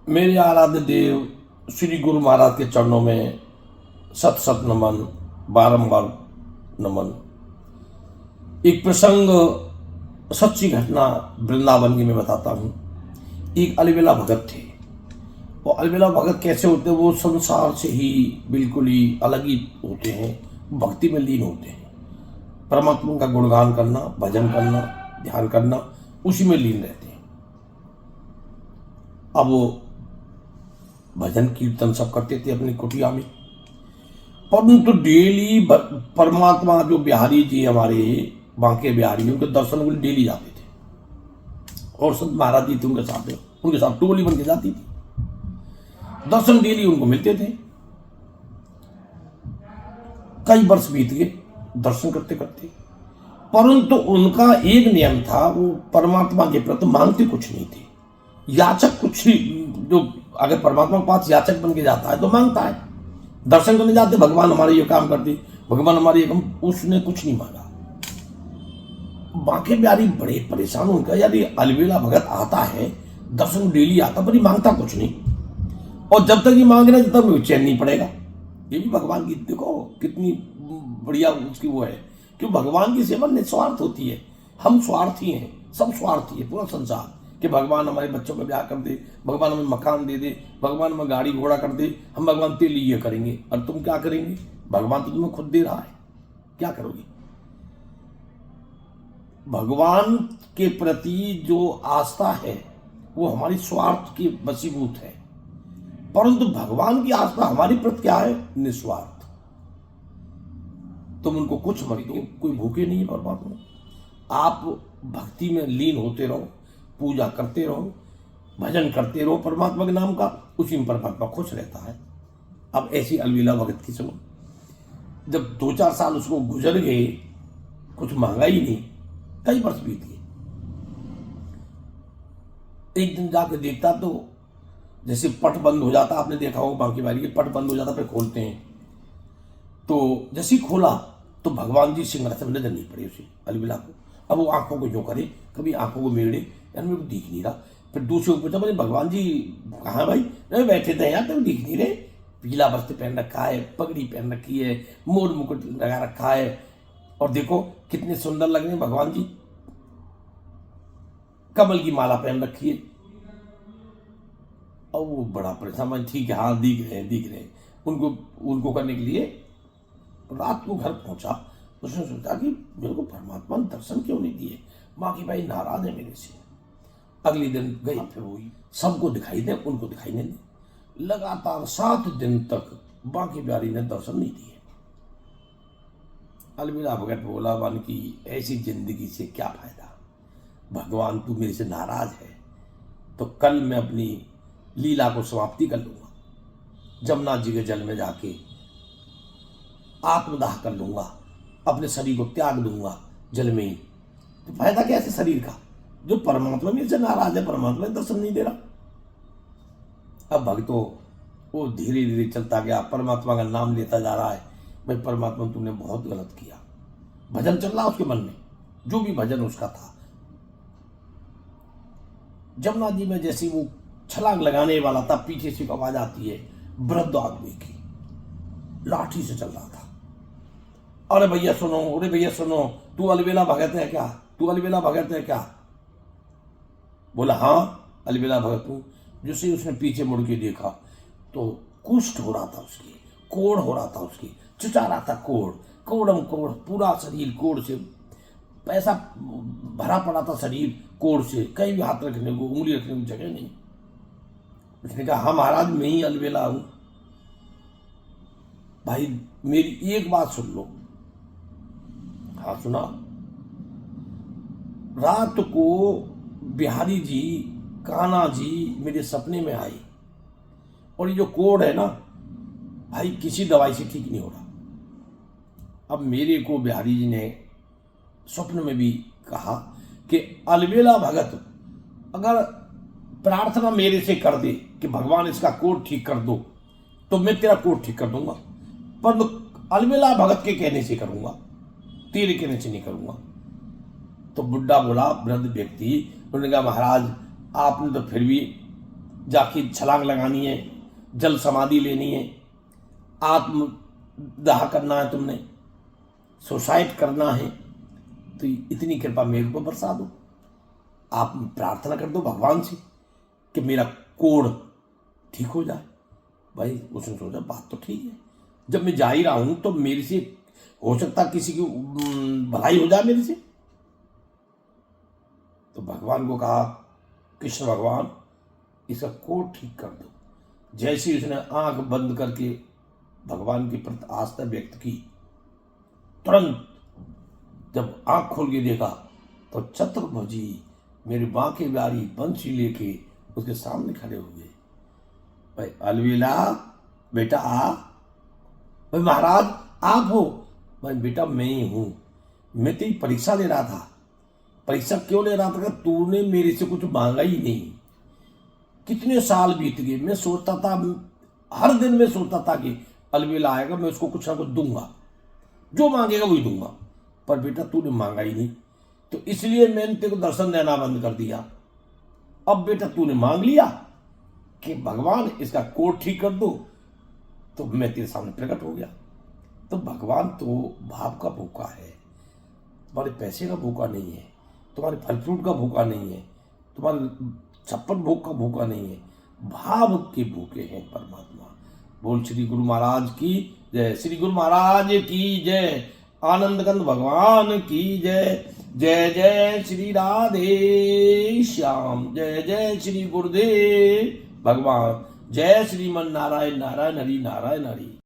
मेरे आराध्य देव श्री गुरु महाराज के चरणों में सत सत नमन, बारंबार नमन। एक प्रसंग, सच्ची घटना वृंदावन की मैं बताता हूँ। एक अलबेला भगत थे। वो अलबेला भगत कैसे होते हैं? वो संसार से ही बिल्कुल ही अलग ही होते हैं, भक्ति में लीन होते हैं। परमात्मा का गुणगान करना, भजन करना, ध्यान करना, उसी में लीन रहते हैं। अब वो भजन कीर्तन सब करते थे अपनी कुटिया में, परंतु डेली परमात्मा जो बिहारी जी हमारे बांके बिहारी, उनके दर्शन के लिए डेली जाते थे। और सब महाराज जी थे उनके साथ टोली बन के जाती थी। दर्शन डेली उनको मिलते थे। कई वर्ष बीत गए दर्शन करते करते, परंतु उनका एक नियम था, वो परमात्मा के प्रति मांगते कुछ नहीं थे, याचक कुछ नहीं। जो अगर परमात्मा के पास याचक बन के जाता है तो मांगता है। दर्शन करने जाते, भगवान हमारे ये काम करते, भगवान हमारे ये काम, उसने कुछ नहीं मांगा। बांके बिहारी बड़े परेशान उनका, यदि अलबेला भगत आता है, दर्शन डेली आता, पर ये मांगता कुछ नहीं, और जब तक ये मांग रहे तब तक चैन नहीं पड़ेगा। ये भी भगवान की देखो कितनी बढ़िया उसकी वो है कि भगवान की सेवा निस्वार्थ होती है। हम स्वार्थी हैं, सब स्वार्थी है पूरा संसार, कि भगवान हमारे बच्चों का ब्याह कर दे, भगवान हमें मकान दे दे, भगवान हमें गाड़ी घोड़ा कर दे, हम भगवान तेरे लिए ये करेंगे। और तुम क्या करेंगे? भगवान तो तुम्हें खुद दे रहा है, क्या करोगे? भगवान के प्रति जो आस्था है वो हमारी स्वार्थ की वशीभूत है, परंतु भगवान की आस्था हमारी प्रति क्या है? निस्वार्थ। तुम उनको कुछ मत दो, कोई भूखे नहीं है परमात्मा। आप भक्ति में लीन होते रहो, पूजा करते रहो, भजन करते रहो परमात्मा के नाम का, उसी में परमात्मा खुश रहता है। अब ऐसी अलबेला भगत की सुनो। जब 2-4 साल उसको गुजर गए, कुछ मांगा ही नहीं, कई वर्ष बीत गए। एक दिन जाके देखता तो जैसे पट बंद हो जाता, आपने देखा हो बांके बिहारी के पट बंद हो जाता, फिर खोलते हैं, तो जैसे ही खोला तो भगवान जी सिंहासन में नजर नहीं पड़े उसे अलबेला को। अब वो आंखों को जो करे, कभी आंखों को मेड़े, यार मेरे को दिख नहीं रहा। फिर दूसरे को पूछा, बोले भगवान जी कहाँ भाई? नहीं बैठे थे यार, तो दिख नहीं रहे। पीला वस्त्र पहन रखा है, पगड़ी पहन रखी है, मोर मुकुट लगा रखा है, और देखो कितने सुंदर लग रहे हैं भगवान जी, कमल की माला पहन रखी है। और वो बड़ा परेशान, ठीक है हाँ दिख रहे हैं। उनको करने के लिए रात को घर पहुंचा। उसने सोचा कि मेरे को परमात्मा ने दर्शन क्यों नहीं दिए, बांके भाई नाराज है मेरे से। अगले दिन गई, फिर वही सबको दिखाई दे, उनको दिखाई नहीं दे। लगातार 7 दिन तक बांके बिहारी ने दर्शन नहीं दिए। अलबेला भगत बोला, वन की ऐसी जिंदगी से क्या फायदा? भगवान तू मेरे से नाराज है तो कल मैं अपनी लीला को समाप्ति कर लूंगा, जमुना जी के जल में जाके आत्मदाह कर लूंगा, अपने शरीर को त्याग दूंगा जल में ही। तो फायदा क्या है शरीर का? जो परमात्मा मेरे से नाराज है, परमात्मा दर्शन नहीं दे रहा। अब भक्तों वो धीरे धीरे चलता गया, परमात्मा का नाम लेता जा रहा है। भाई परमात्मा तुमने बहुत गलत किया। भजन चल रहा उसके मन में, जो भी भजन उसका था। जमुना जी में जैसे वो छलांग लगाने वाला था, पीछे से आवाज आती है वृद्ध आदमी की, लाठी से चल रहा था। अरे भैया सुनो, तू अलबेला भगत है क्या? तू अलबेला भगत है क्या? बोला हाँ अलबेला भगत हूं। जिसे उसने पीछे मुड़ के देखा तो कुष्ठ हो रहा था उसकी, कोढ़ हो रहा था उसकी, चिचा रहा था कोढ़, पूरा शरीर कोढ़ से, पैसा भरा पड़ा था शरीर कोढ़ से, कहीं भी हाथ रखने को, उंगली रखने को जगह नहीं। उसने कहा हाँ महाराज मैं ही अलबेला हूं। भाई मेरी एक बात सुन लो। हाँ सुना। रात को बिहारी जी, कान्हा जी मेरे सपने में आई, और ये जो कोढ़ है ना भाई, किसी दवाई से ठीक नहीं हो रहा। अब मेरे को बिहारी जी ने स्वप्न में भी कहा कि अलबेला भगत अगर प्रार्थना मेरे से कर दे कि भगवान इसका कोढ़ ठीक कर दो, तो मैं तेरा कोढ़ ठीक कर दूंगा, पर अलबेला भगत के कहने से करूंगा, तेरे कहने से नहीं करूंगा। तो बुढ़ा बोला, वृद्ध व्यक्ति, उन्होंने कहा महाराज आपने तो फिर भी जाके छलांग लगानी है, जल समाधि लेनी है, आत्मदाह करना है, तुमने सुसाइड करना है, तो इतनी कृपा मेरे को बरसा दो। आप प्रार्थना कर दो भगवान से कि मेरा कोढ़ ठीक हो जाए। भाई उसने सोचा बात तो ठीक है, जब मैं जा ही रहा हूं तो मेरे से हो सकता किसी की भलाई हो जाए मेरे से। तो भगवान को कहा, कृष्ण भगवान इसका कोढ़ ठीक कर दो। जैसे उसने आंख बंद करके भगवान के प्रति आस्था व्यक्त की, तुरंत जब आंख खोल के देखा तो चतुर्भुजी मेरे बांके बिहारी बंसी लेके उसके सामने खड़े हो गए। भाई अलविला बेटा आ। भाई महाराज आप हो? भाई बेटा मैं ही हूं, मैं तेरी परीक्षा ले रहा था। परीक्षा क्यों ले रहा था? तूने मेरे से कुछ मांगा ही नहीं। कितने साल बीत गए, मैं सोचता था, हर दिन मैं सोचता था कि अलविला आएगा, मैं उसको कुछ ना कुछ दूंगा, जो मांगेगा वही दूंगा। पर बेटा तूने मांगा ही नहीं, तो इसलिए मैंने तेरे को दर्शन देना बंद कर दिया। अब बेटा तूने मांग लिया कि भगवान इसका कोढ़ ठीक कर दो, तो मैं तेरे सामने प्रकट हो गया। तो भगवान तो भाव का भूखा है, तुम्हारे पैसे का भूखा नहीं है, तुम्हारे फल फ्रूट का भूखा नहीं है, तुम्हारे छप्पन भोग का भूखा नहीं है, भाव के भूखे हैं परमात्मा। बोल श्री गुरु महाराज की जय, श्री गुरु महाराज की जय, आनंद कंद भगवान की जय। जय जय श्री राधे श्याम, जय जय श्री गुरुदेव भगवान, जय श्रीमन नारायण नारायण हरि नारायण हरि।